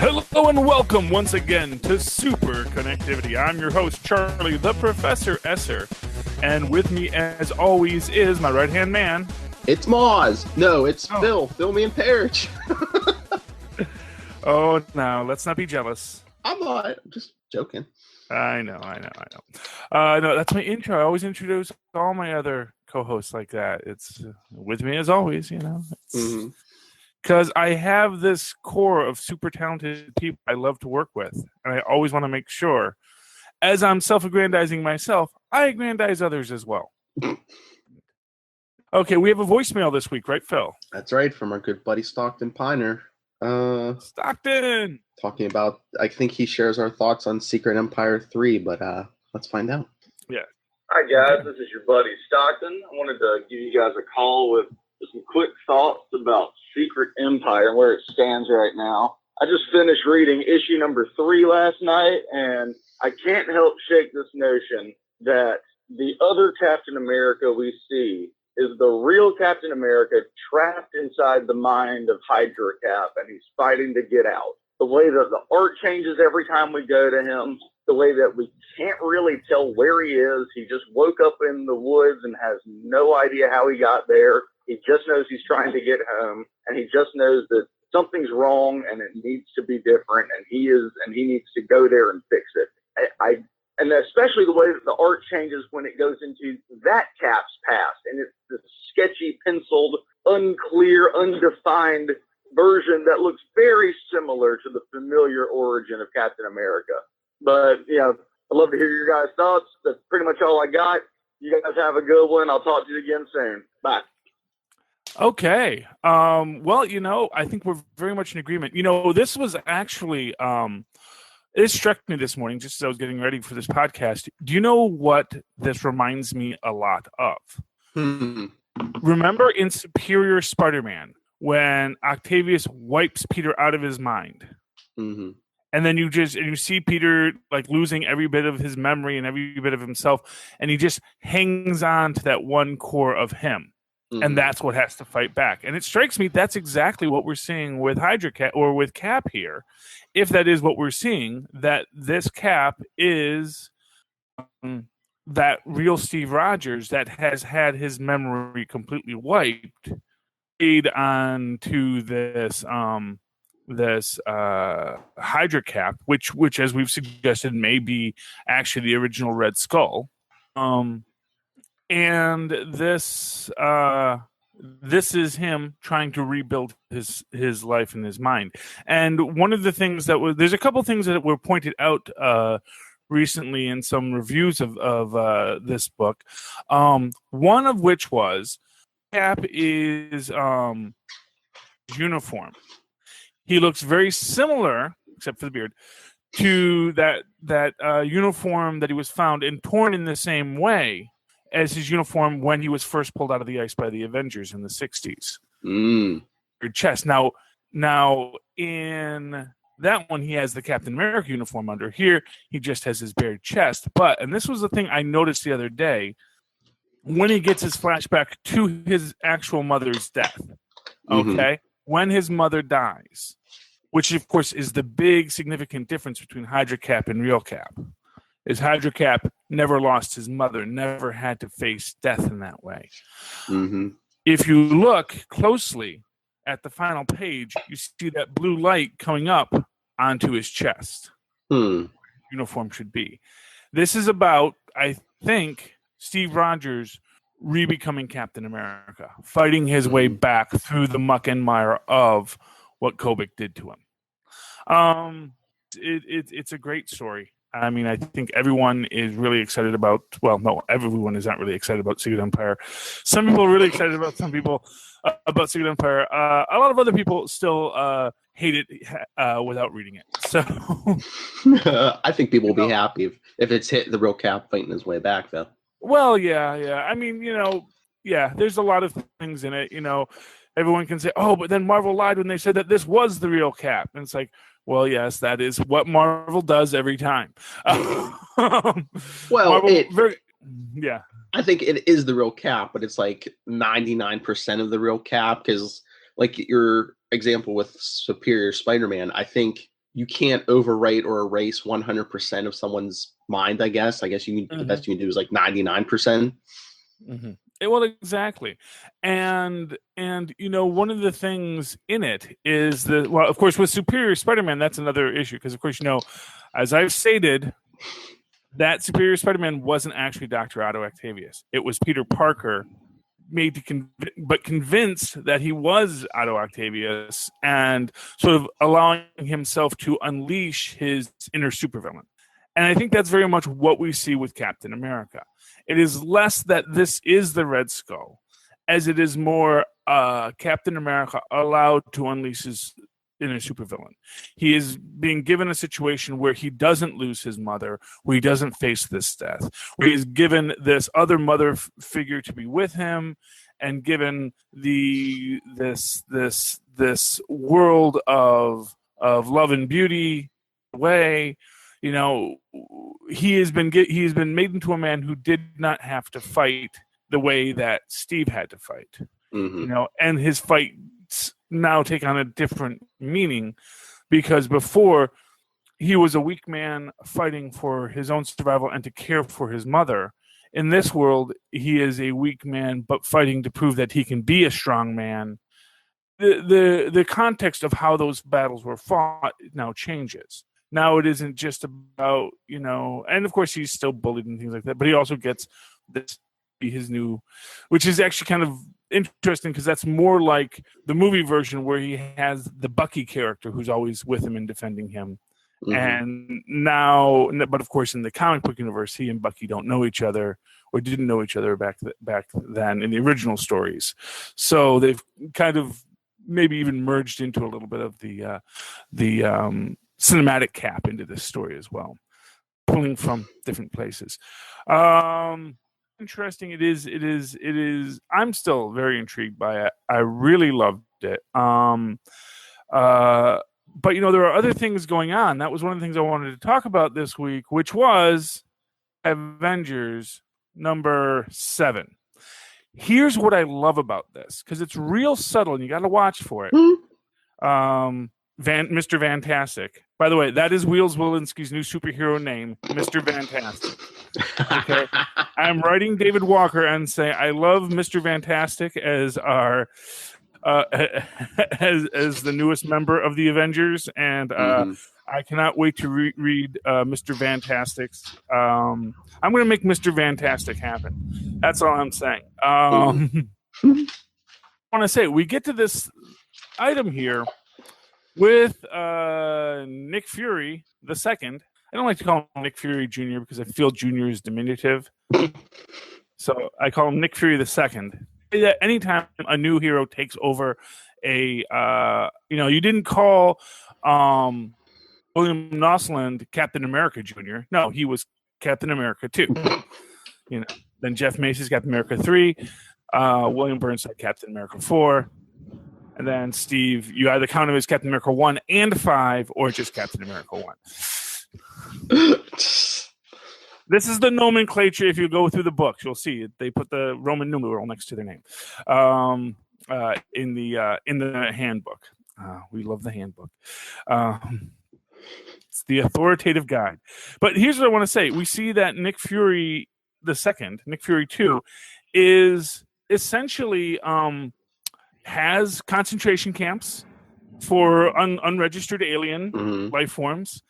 Hello and welcome once again to Superconnectivity. I'm your host, Charlie, the Professor Esser. And with me, as always, is my right-hand man. It's Moz. No, it's Phil. Phil me and Parrish. Oh, no, let's not be jealous. I'm not. I'm just joking. I know. No, that's my intro. I always introduce all my other co-hosts like that. It's with me, as always, you know. Because I have this core of super talented people I love to work with. And I always want to make sure, as I'm self-aggrandizing myself, I aggrandize others as well. Okay, we have a voicemail this week, right, Phil? That's right, from our good buddy Stockton Piner. Stockton! Talking about, I think he shares our thoughts on Secret Empire 3, but let's find out. Yeah. Hi, guys. This is your buddy Stockton. I wanted to give you guys a call with some quick thoughts about Secret Empire and where it stands right now. I just finished reading issue number 3 last night, and I can't help shake this notion that the other Captain America we see is the real Captain America trapped inside the mind of Hydra Cap, and he's fighting to get out. The way that the art changes every time we go to him, the way that we can't really tell where he is. He just woke up in the woods and has no idea how he got there. He just knows he's trying to get home, and he just knows that something's wrong and it needs to be different, and he needs to go there and fix it. And especially the way that the art changes when it goes into that Cap's past, and it's this sketchy, penciled, unclear, undefined version that looks very similar to the familiar origin of Captain America. But, I'd love to hear your guys' thoughts. That's pretty much all I got. You guys have a good one. I'll talk to you again soon. Bye. Okay. Well, I think we're very much in agreement. This was actually... It struck me this morning, just as I was getting ready for this podcast. Do you know what this reminds me a lot of? Remember in Superior Spider-Man when Octavius wipes Peter out of his mind? Mm-hmm. And then you see Peter like losing every bit of his memory and every bit of himself, and he just hangs on to that one core of him. Mm-hmm. And that's what has to fight back. And it strikes me that's exactly what we're seeing with Hydra Cap or with Cap here. If that is what we're seeing, that this Cap is that real Steve Rogers that has had his memory completely wiped, aid on to this Hydra Cap, which as we've suggested may be actually the original Red Skull. And this is him trying to rebuild his life and his mind. And one of the things there's a couple things that were pointed out recently in some reviews of this book. One of which was Cap is uniform. He looks very similar, except for the beard, to that uniform that he was found and torn in the same way as his uniform when he was first pulled out of the ice by the Avengers in the 60s. Your chest. Now in that one, he has the Captain America uniform under. Here, he just has his bare chest. And this was the thing I noticed the other day, when he gets his flashback to his actual mother's death, okay? When his mother dies, which, of course, is the big significant difference between Hydra Cap and Real Cap, is Hydra Cap never lost his mother, never had to face death in that way. Mm-hmm. If you look closely at the final page, you see that blue light coming up onto his chest. Uniform should be. This is about, I think, Steve Rogers re-becoming Captain America, fighting his way back through the muck and mire of what Kobik did to him. It's a great story. I mean, I think everyone is really excited about. Well, no, everyone is not really excited about Secret Empire. Some people are really excited about. Some people about Secret Empire. A lot of other people still hate it without reading it. So, I think people will be happy if it's hit the real Cap fighting his way back, though. Well, yeah. I mean, there's a lot of things in it. Everyone can say, "Oh, but then Marvel lied when they said that this was the real Cap," and it's like. Well, yes, that is what Marvel does every time. Well, Marvel, yeah. I think it is the real Cap, but it's like 99% of the real Cap because, like your example with Superior Spider-Man, I think you can't overwrite or erase 100% of someone's mind. I guess the best you can do is like 99%. Well, exactly, and one of the things in it is that, well, of course, with Superior Spider-Man, that's another issue because, of course, as I've stated, that Superior Spider-Man wasn't actually Dr. Otto Octavius. It was Peter Parker convinced that he was Otto Octavius and sort of allowing himself to unleash his inner supervillain. And I think that's very much what we see with Captain America. It is less that this is the Red Skull, as it is more Captain America allowed to unleash his inner supervillain. He is being given a situation where he doesn't lose his mother, where he doesn't face this death, where he's given this other mother figure to be with him, and given this world of love and beauty away. He has been made into a man who did not have to fight the way that Steve had to fight. And his fights now take on a different meaning, because before he was a weak man fighting for his own survival and to care for his mother. In this world, he is a weak man but fighting to prove that he can be a strong man. The context of how those battles were fought now changes. Now it isn't just about, and of course he's still bullied and things like that, but he also gets this, his new, which is actually kind of interesting because that's more like the movie version where he has the Bucky character who's always with him and defending him. And now, but of course in the comic book universe, he and Bucky don't know each other or didn't know each other back then in the original stories. So they've kind of maybe even merged into a little bit of the cinematic cap into this story as well, pulling from different places. Interesting. It is. I'm still very intrigued by it. I really loved it. But there are other things going on. That was one of the things I wanted to talk about this week, which was Avengers number 7. Here's what I love about this, because it's real subtle and you got to watch for it. Mr. Fantastic. By the way, that is Wheels Willinski's new superhero name, Mr. Fantastic. Okay, I'm writing David Walker and say I love Mr. Fantastic as our as the newest member of the Avengers, and I cannot wait to read Mr. Fantastic's. I'm going to make Mr. Fantastic happen. That's all I'm saying. I want to say we get to this item here with Nick Fury the second. I don't like to call him Nick Fury Jr. because I feel Jr. is diminutive. So I call him Nick Fury the second. Anytime a new hero takes over you didn't call William Nosland Captain America Jr. No, he was Captain America 2. Then Jeff Macy's Captain America 3, William Burnside Captain America 4. And then Steve, you either count him as Captain America 1 and 5 or just Captain America 1. This is the nomenclature. If you go through the books, you'll see they put the Roman numeral next to their name in the handbook. We love the handbook. It's the authoritative guide. But here's what I want to say. We see that Nick Fury the second, Nick Fury 2, is essentially has concentration camps for unregistered alien life forms.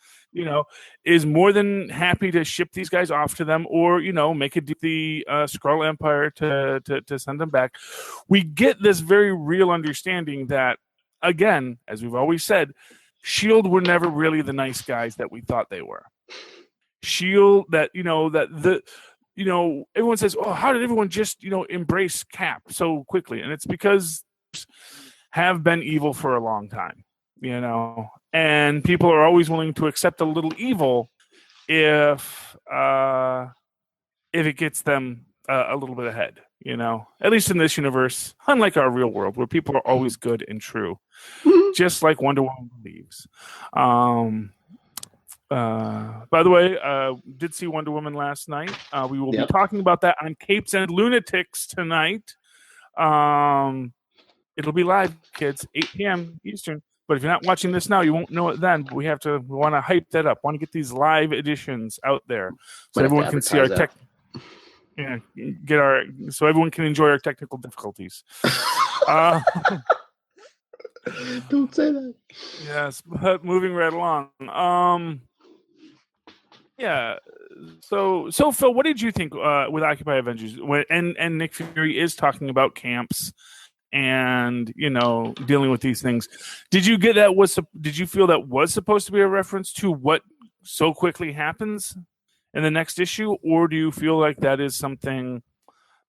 Is more than happy to ship these guys off to them, or make it the Skrull Empire to send them back. We get this very real understanding that, again, as we've always said, S.H.I.E.L.D. were never really the nice guys that we thought they were. S.H.I.E.L.D. Everyone says, "Oh, how did everyone just embrace Cap so quickly?" And it's because have been evil for a long time. And people are always willing to accept a little evil if it gets them a little bit ahead, at least in this universe, unlike our real world where people are always good and true, just like Wonder Woman believes. By the way, did see Wonder Woman last night. We will be talking about that on Capes and Lunatics tonight. It'll be live, kids, 8 p.m. Eastern. But if you're not watching this now, you won't know it then. But we want to hype that up. Want to get these live editions out there so everyone can see our tech. Yeah, so everyone can enjoy our technical difficulties. Don't say that. Yes, but moving right along. Yeah. So Phil, what did you think with Occupy Avengers? And Nick Fury is talking about camps and dealing with these things. Did you get that? Did you feel that was supposed to be a reference to what so quickly happens in the next issue, or do you feel like that is something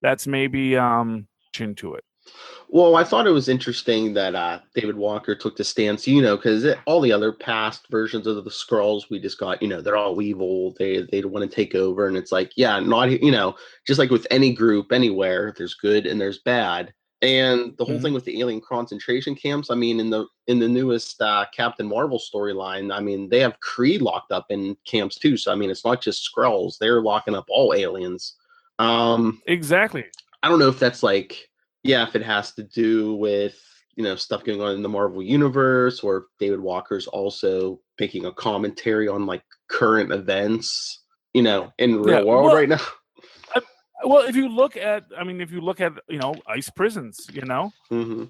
that's maybe into it? Well, I thought it was interesting that David Walker took the stance, because all the other past versions of the Skrulls, we just got, they're all evil. They want to take over. And it's like, yeah, not, just like with any group anywhere, there's good and there's bad. And the whole thing with the alien concentration camps, I mean, in the newest Captain Marvel storyline, I mean, they have Kree locked up in camps too. So, I mean, it's not just Skrulls. They're locking up all aliens. Exactly. I don't know if that's like, if it has to do with, stuff going on in the Marvel universe, or if David Walker's also making a commentary on like current events, in real world right now. Well, if you look at, ICE prisons,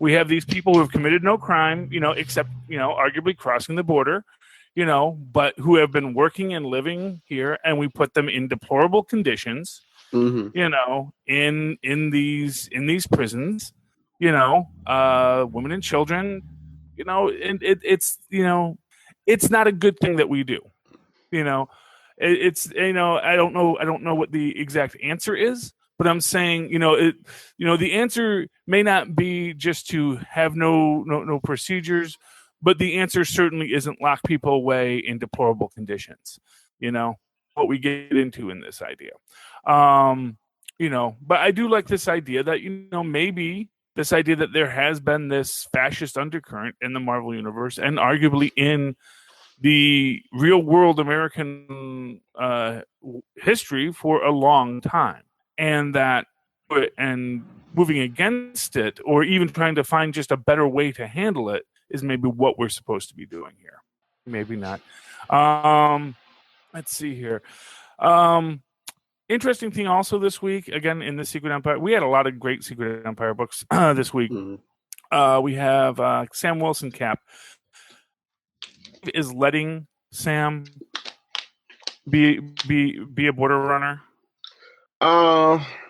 we have these people who have committed no crime, except, arguably crossing the border, but who have been working and living here, and we put them in deplorable conditions. In these prisons, women and children, and it's not a good thing that we do. It's I don't know what the exact answer is, but I'm saying the answer may not be just to have no procedures, but the answer certainly isn't lock people away in deplorable conditions. What we get into in this idea. But I do like this idea that, maybe this idea that there has been this fascist undercurrent in the Marvel universe and arguably in the real world American history for a long time, and moving against it, or even trying to find just a better way to handle it, is maybe what we're supposed to be doing here. Maybe not. Let's see here. Interesting thing also this week, again, in the Secret Empire, we had a lot of great Secret Empire books this week. We have Sam Wilson Cap is letting Sam be a border runner.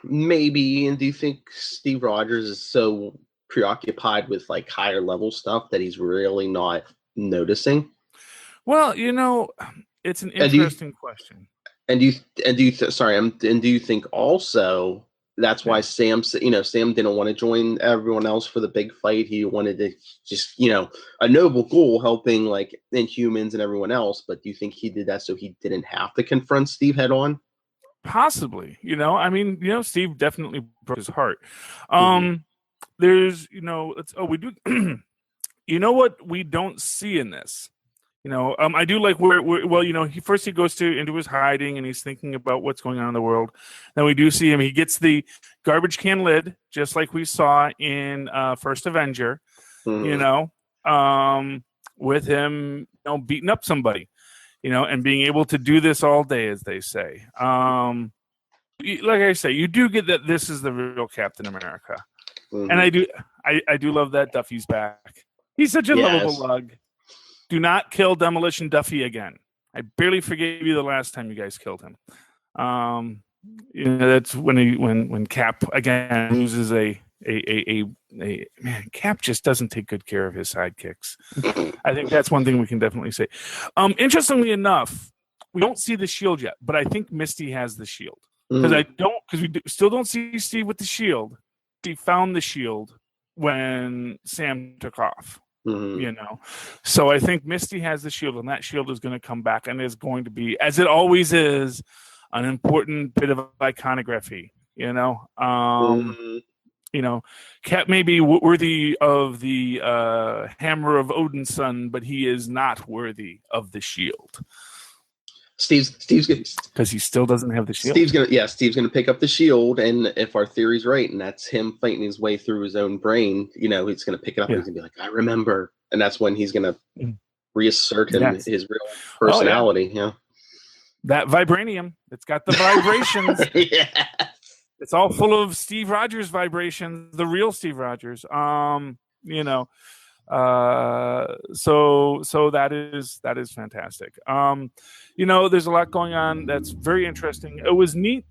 Maybe. And do you think Steve Rogers is so preoccupied with like higher level stuff that he's really not noticing? Well, it's an interesting question. And do you think also that's why Sam didn't want to join everyone else for the big fight? He wanted to just, a noble goal, helping like Inhumans and everyone else. But do you think he did that so he didn't have to confront Steve head on? Possibly. Steve definitely broke his heart. There's, we do. What we don't see in this. I do like he goes into his hiding and he's thinking about what's going on in the world. Then we do see him. He gets the garbage can lid, just like we saw in First Avenger, with him, beating up somebody, and being able to do this all day, as they say. Like I say, you do get that this is the real Captain America. And I do love that Duffy's back. He's such a lovable lug. Do not kill Demolition Duffy again. I barely forgave you the last time you guys killed him. That's when Cap again loses a man. Cap just doesn't take good care of his sidekicks. I think that's one thing we can definitely say. Interestingly enough, we don't see the shield yet, but I think Misty has the shield because we still don't see Steve with the shield. He found the shield when Sam took off. So I think Misty has the shield, and that shield is going to come back and is going to be, as it always is, an important bit of iconography. Cap may be worthy of the hammer of Odin's son, but he is not worthy of the shield. Steve's because he still doesn't have the shield. Steve's gonna pick up the shield, and if our theory's right, and that's him fighting his way through his own brain, he's gonna pick it up and he's gonna be like, I remember, and that's when he's going to reassert his real personality. Yeah. That vibranium, it's got the vibrations. Yeah. It's all full of Steve Rogers vibrations, the real Steve Rogers. You know, so that is fantastic. You know, there's a lot going on that's very interesting. It was neat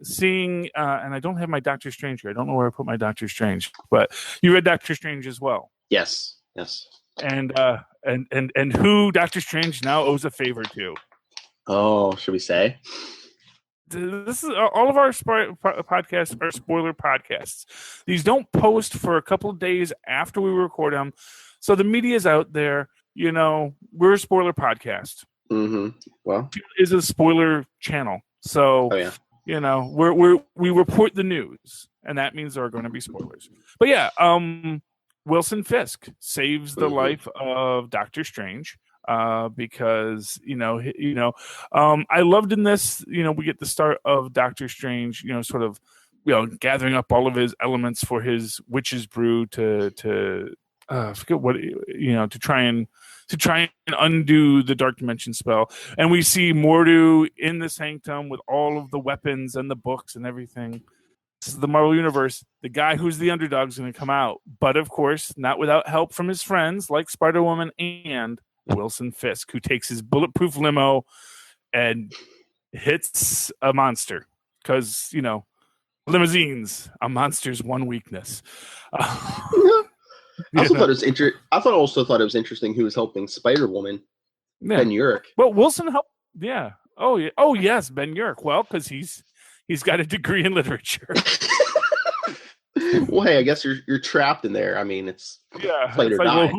seeing, and I don't have my Doctor Strange here. I don't know where I put my Doctor Strange, but you read Doctor Strange as well. Yes. And who Doctor Strange now owes a favor to. Oh, should we say? This is all of our podcasts are spoiler podcasts. These don't post for a couple of days after we record them, so the media is out there. You know, we're a spoiler podcast. Mm-hmm. Well, is a spoiler channel, so you know we report the news, and that means there are going to be spoilers. But yeah, Wilson Fisk saves the life of Doctor Strange. Because I loved in this, we get the start of Doctor Strange, sort of, gathering up all of his elements for his witch's brew to forget what, to try and undo the dark dimension spell. And we see Mordo in the sanctum with all of the weapons and the books and everything. This is the Marvel Universe. The guy who's the underdog is going to come out, but of course, not without help from his friends like Spider-Woman and Wilson Fisk, who takes his bulletproof limo and hits a monster because limousines, a monster's one weakness. I also thought it was interesting who was helping Spider-Woman, Ben Urich. Well, Wilson helped. Yeah. Oh yeah. Oh yes, Ben Urich. Well, because he's got a degree in literature. Well, hey, I guess you're trapped in there. I mean, it's play or die.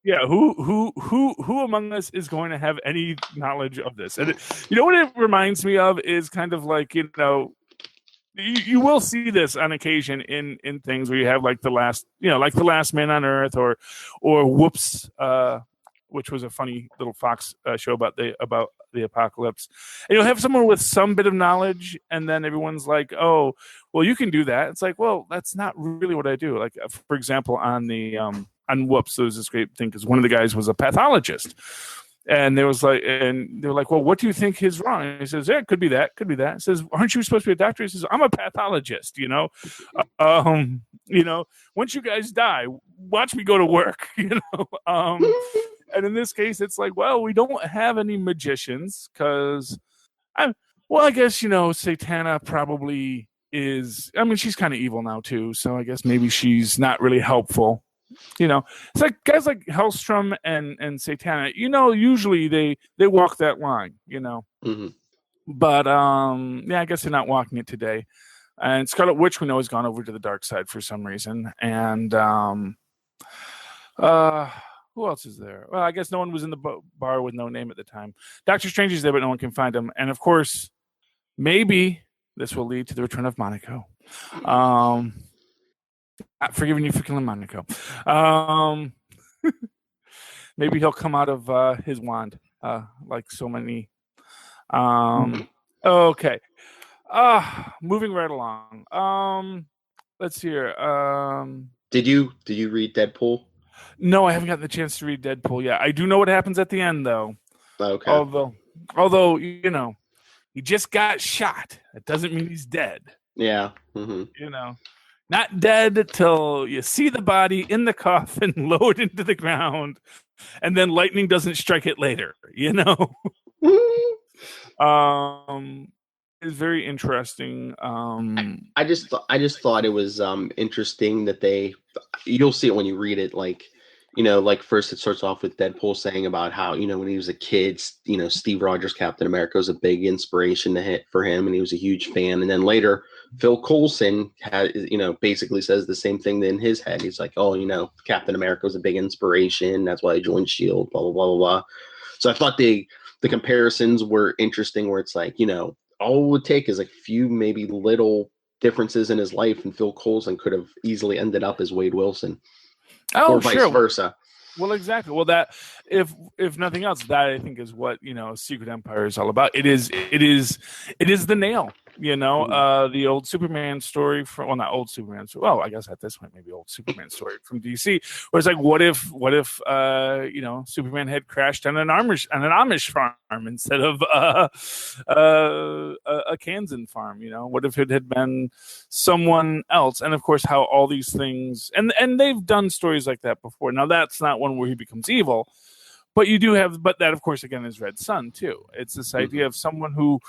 Yeah, who among us is going to have any knowledge of this? And what it reminds me of is kind of like, you will see this on occasion in things where you have like the last Man on Earth or Whoops, which was a funny little Fox show about the apocalypse. And you'll have someone with some bit of knowledge, and then everyone's like, "Oh, well, you can do that." It's like, well, that's not really what I do. Like, for example, on Whoops, there was this great thing because one of the guys was a pathologist, and they were like, well, what do you think is wrong? And he says, yeah, it could be that. He says, aren't you supposed to be a doctor? He says, I'm a pathologist. Once you guys die, watch me go to work. And in this case, it's like, well, we don't have any magicians because I guess Satana probably is. I mean, she's kind of evil now too, so I guess maybe she's not really helpful. It's like guys like Hellstrom and Satana, usually they walk that line, Mm-hmm. But I guess they're not walking it today. And Scarlet Witch, we know, has gone over to the dark side for some reason. And who else is there? Well, I guess no one was in the bar with no name at the time. Doctor Strange is there, but no one can find him. And of course, maybe this will lead to the return of Monaco. Not forgiving you for killing Monaco. Maybe he'll come out of his wand, like so many. Okay. Moving right along. Let's see here. Did you read Deadpool? No, I haven't gotten the chance to read Deadpool yet. I do know what happens at the end, though. Okay. Although he just got shot. That doesn't mean he's dead. Yeah. Mm-hmm. Not dead till you see the body in the coffin, lowered into the ground, and then lightning doesn't strike it later. It's very interesting. I just thought it was interesting that you'll see it when you read it. Like first it starts off with Deadpool saying about how when he was a kid, Steve Rogers, Captain America, was a big inspiration for him, and he was a huge fan. And then later, Phil Coulson basically says the same thing in his head. He's like, oh, Captain America was a big inspiration. That's why I joined S.H.I.E.L.D., blah, blah, blah, blah, blah. So I thought the comparisons were interesting where it's like, all it would take is a few maybe little differences in his life, and Phil Coulson could have easily ended up as Wade Wilson. Oh, or vice versa. Well, exactly. Well, that if nothing else, that I think is what Secret Empire is all about. It is the nail The old Superman story not old Superman. Well, I guess at this point, maybe old Superman story from DC, where it's like, what if Superman had crashed on an Amish farm instead of a Kansan farm? What if it had been someone else? And of course, how all these things, and they've done stories like that before. Now, that's not one where he becomes evil, but you do have, but that, of course, again, is Red Sun too. It's this idea of someone who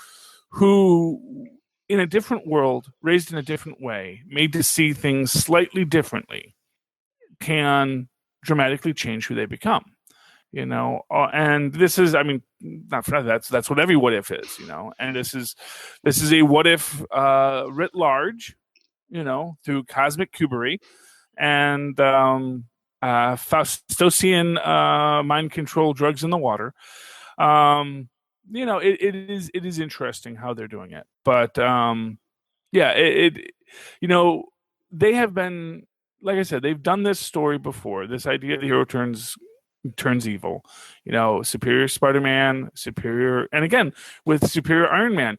in a different world, raised in a different way, made to see things slightly differently, can dramatically change who they become. And this is, not for that. That's what every what if is. And this is a what if writ large, through cosmic cubery and Faustian mind control drugs in the water. It is interesting how they're doing it, but they have been, like I said, they've done this story before. This idea the hero turns evil, superior Spider-Man, and again with superior Iron Man,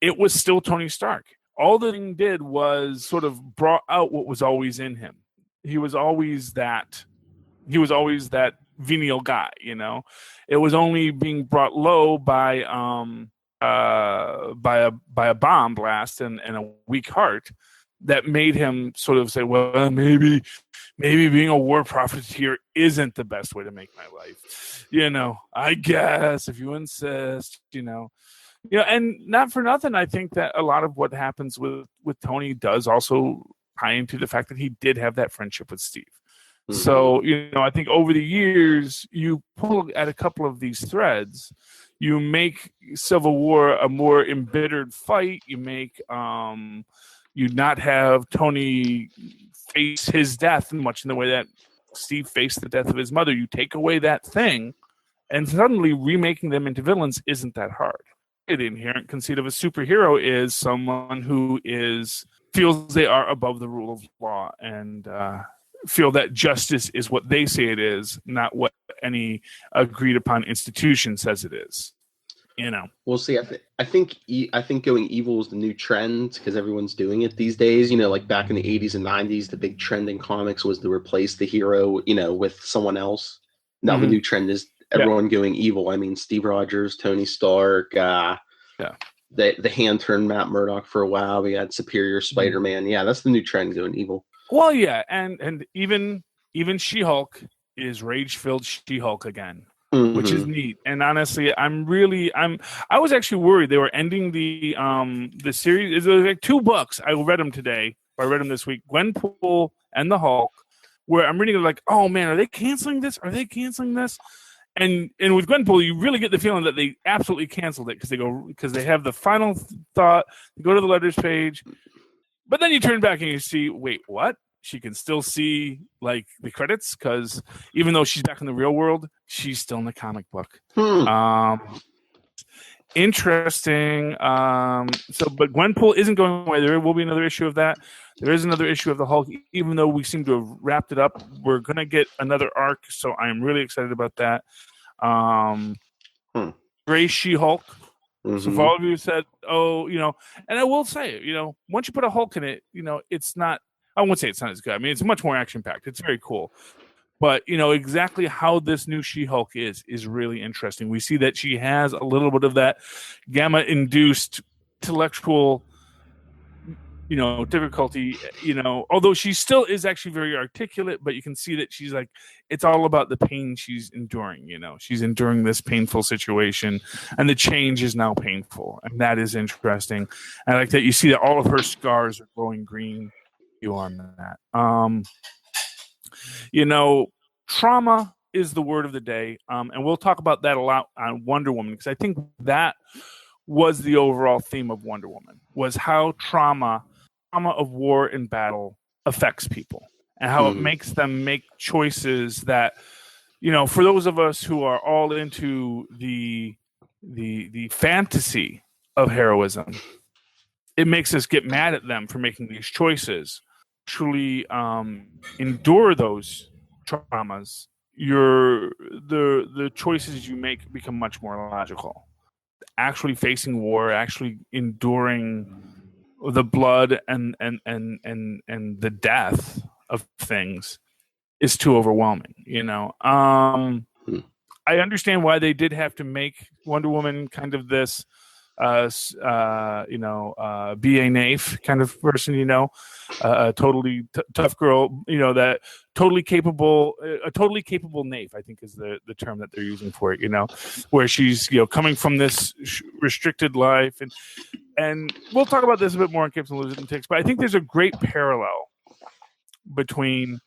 it was still Tony Stark. All the thing did was sort of brought out what was always in him. He was always that venial guy, It was only being brought low by a bomb blast and a weak heart that made him sort of say, well, maybe being a war profiteer isn't the best way to make my life. I guess if you insist, and not for nothing, I think that a lot of what happens with Tony does also tie into the fact that he did have that friendship with Steve. So, I think over the years, you pull at a couple of these threads, you make Civil War a more embittered fight. You make you not have Tony face his death much in the way that Steve faced the death of his mother. You take away that thing, and suddenly remaking them into villains isn't that hard. The inherent conceit of a superhero is someone who feels they are above the rule of law and feel that justice is what they say it is, not what any agreed upon institution says it is. We'll see. I think going evil is the new trend because everyone's doing it these days. Like back in the 80s and 90s, the big trend in comics was to replace the hero, with someone else. Now the new trend is everyone going evil. Steve Rogers, Tony Stark, the hand turned Matt Murdock for a while. We had Superior Spider-Man. Yeah, that's the new trend, going evil. Well, yeah, and even She-Hulk is rage-filled She-Hulk again, which is neat. And honestly, I was actually worried they were ending the series. It was like 2 books. I read them today. I read them this week. Gwenpool and the Hulk. Where I'm reading it like, oh man, are they canceling this? Are they canceling this? And with Gwenpool, you really get the feeling that they absolutely canceled it because they have the final thought. They go to the letters page. But then you turn back and you see, wait, what? She can still see like the credits because even though she's back in the real world, she's still in the comic book. Interesting. But Gwenpool isn't going away. There will be another issue of that. There is another issue of the Hulk, even though we seem to have wrapped it up. We're going to get another arc, so I am really excited about that. Gray She-Hulk. So for all of you who said, and I will say, once you put a Hulk in it, it's not, I won't say it's not as good. It's much more action-packed. It's very cool. But, exactly how this new She-Hulk is really interesting. We see that she has a little bit of that gamma-induced intellectual, difficulty, although she still is actually very articulate, but you can see that she's like, it's all about the pain she's enduring, she's enduring this painful situation and the change is now painful. And that is interesting. I like that you see that all of her scars are glowing green. You on that. Trauma is the word of the day. And we'll talk about that a lot on Wonder Woman, because I think that was the overall theme of Wonder Woman, was how trauma of war and battle affects people and how it makes them make choices that, for those of us who are all into the fantasy of heroism, it makes us get mad at them for making these choices. Truly endure those traumas, the choices you make become much more logical. actually facing war, actually enduring the blood and the death of things is too overwhelming. I understand why they did have to make Wonder Woman kind of this, BA naif kind of person, a totally tough girl, that totally capable, a totally capable naif, I think is the term that they're using for it, where she's, coming from this restricted life. And we'll talk about this a bit more in Capes and Lunatics, but I think there's a great parallel between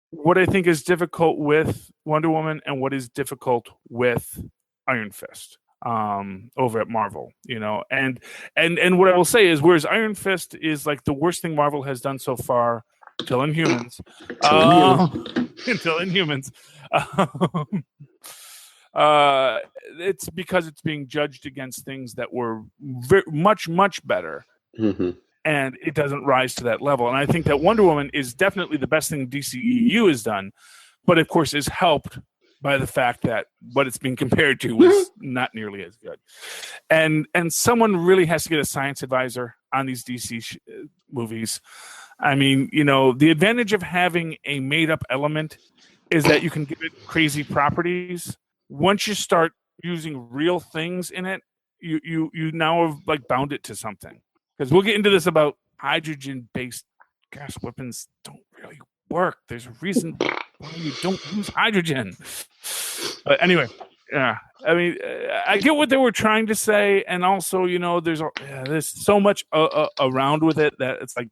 what I think is difficult with Wonder Woman and what is difficult with Iron Fist over at Marvel, and what I will say is, whereas Iron Fist is like the worst thing Marvel has done so far till Inhumans, it's because it's being judged against things that were much better. Mm-hmm. And it doesn't rise to that level. And I think that Wonder Woman is definitely the best thing DCEU has done, but of course is helped by the fact that what it's being compared to was not nearly as good. And someone really has to get a science advisor on these DC movies. I mean, the advantage of having a made-up element is that you can give it crazy properties. Once you start using real things in it, you now have like bound it to something. Because we'll get into this about hydrogen-based gas weapons don't really work. There's a reason why you don't use hydrogen. But anyway, yeah. I mean, I get what they were trying to say, and also, there's so much around with it that it's like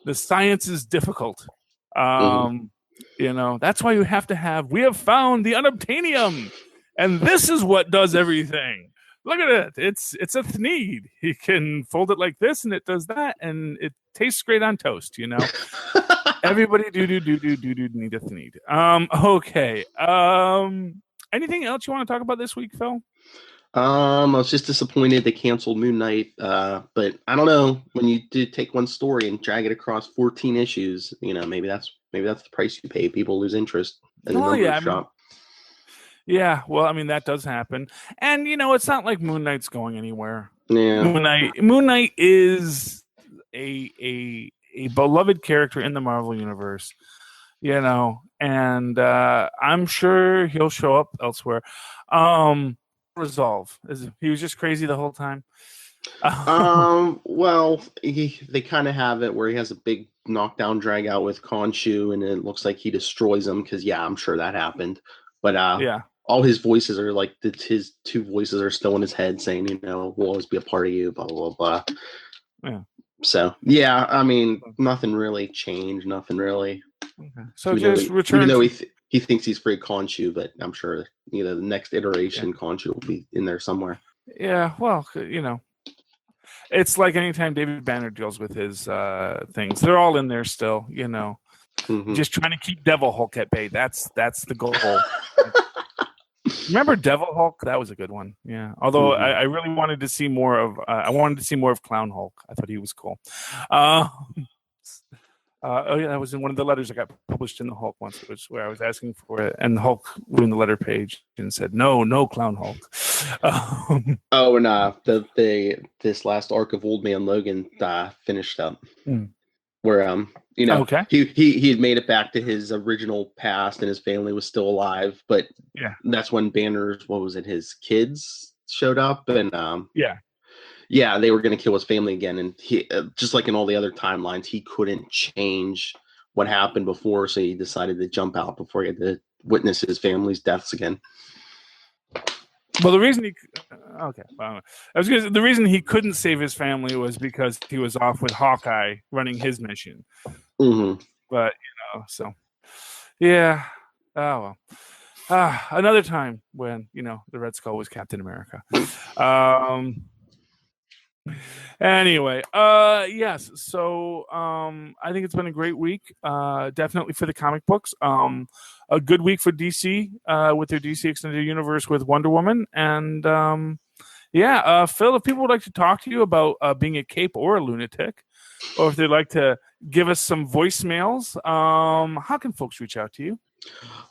the science is difficult. That's why we have found the unobtainium, and this is what does everything. Look at it. It's a Thneed. You can fold it like this, and it does that, and it tastes great on toast. Everybody do need a Thneed. Okay. Anything else you want to talk about this week, Phil? I was just disappointed they canceled Moon Knight, but I don't know, when you do take one story and drag it across 14 issues, maybe that's the price you pay. People lose interest in the numbers shop. Yeah, well, I mean, that does happen. And, it's not like Moon Knight's going anywhere. Yeah. Moon Knight is a beloved character in the Marvel Universe, and I'm sure he'll show up elsewhere. Resolve. He was just crazy the whole time. Well, they kind of have it where he has a big knockdown drag out with Khonshu, and it looks like he destroys him because, I'm sure that happened. But all his voices are like his two voices are still in his head saying, we'll always be a part of you, blah, blah, blah. Yeah. So, I mean, nothing really changed. Nothing really. Okay. So just return. Even though he thinks he's free Khonshu, but I'm sure, the next iteration Khonshu will be in there somewhere. Yeah, well, it's like anytime David Banner deals with his things, they're all in there still, Mm-hmm. Just trying to keep Devil Hulk at bay. That's the goal. Remember Devil Hulk? That was a good one. Yeah. Although I really wanted to see more of. I wanted to see more of Clown Hulk. I thought he was cool. That was in one of the letters that got published in the Hulk once, which where I was asking for it, and the Hulk ruined the letter page and said, "No, Clown Hulk." This last arc of Old Man Logan finished up. Mm. Where okay. he had made it back to his original past and his family was still alive, but that's when Banner's his kids showed up, and they were going to kill his family again, and he just like in all the other timelines, he couldn't change what happened before, so he decided to jump out before he had to witness his family's deaths again. Well, the reason the reason he couldn't save his family was because he was off with Hawkeye running his mission. Mm-hmm. But so yeah. Oh well. Another time when the Red Skull was Captain America. Anyway, yes. So I think it's been a great week. Definitely for the comic books. A good week for DC with their DC Extended Universe with Wonder Woman. And Phil, if people would like to talk to you about being a cape or a lunatic, or if they'd like to give us some voicemails, how can folks reach out to you?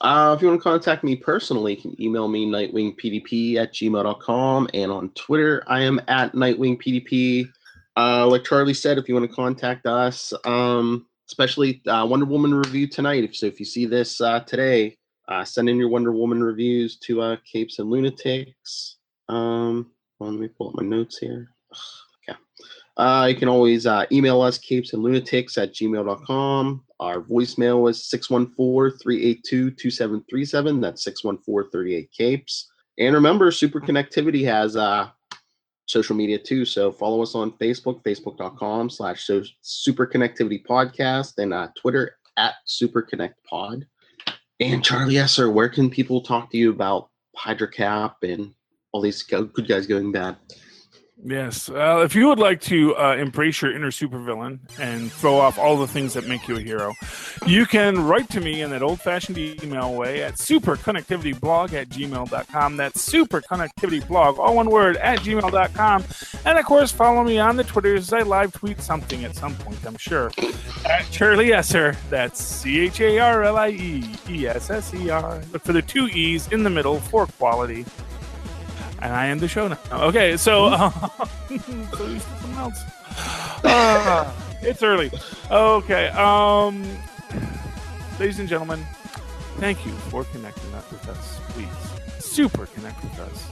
If you want to contact me personally, you can email me nightwingpdp@gmail.com, and on Twitter, I am at nightwingpdp. Like Charlie said, if you want to contact us, especially Wonder Woman review tonight. If you see this today, send in your Wonder Woman reviews to Capes and Lunatics. Let me pull up my notes here. Okay. You can always email us, capesandlunatics@gmail.com. Our voicemail is 614-382-2737. That's 614-38-CAPES. And remember, Superconnectivity has social media too. So follow us on Facebook, facebook.com/Superconnectivity Podcast, and Twitter @SuperConnectPod. And Charlie, yes, sir, where can people talk to you about HydraCap and all these good guys going bad? Yes. If you would like to embrace your inner supervillain and throw off all the things that make you a hero, you can write to me in that old-fashioned email way at superconnectivityblog@gmail.com. That's superconnectivityblog, all one word, @gmail.com. And, of course, follow me on the Twitters. I live tweet something at some point, I'm sure. At Charlie Esser. That's CharlieEsser. Look for the 2 E's in the middle for quality. And I end the show now. Okay, so something else. It's early. Okay. Ladies and gentlemen, thank you for connecting up with us. Please, super connect with us.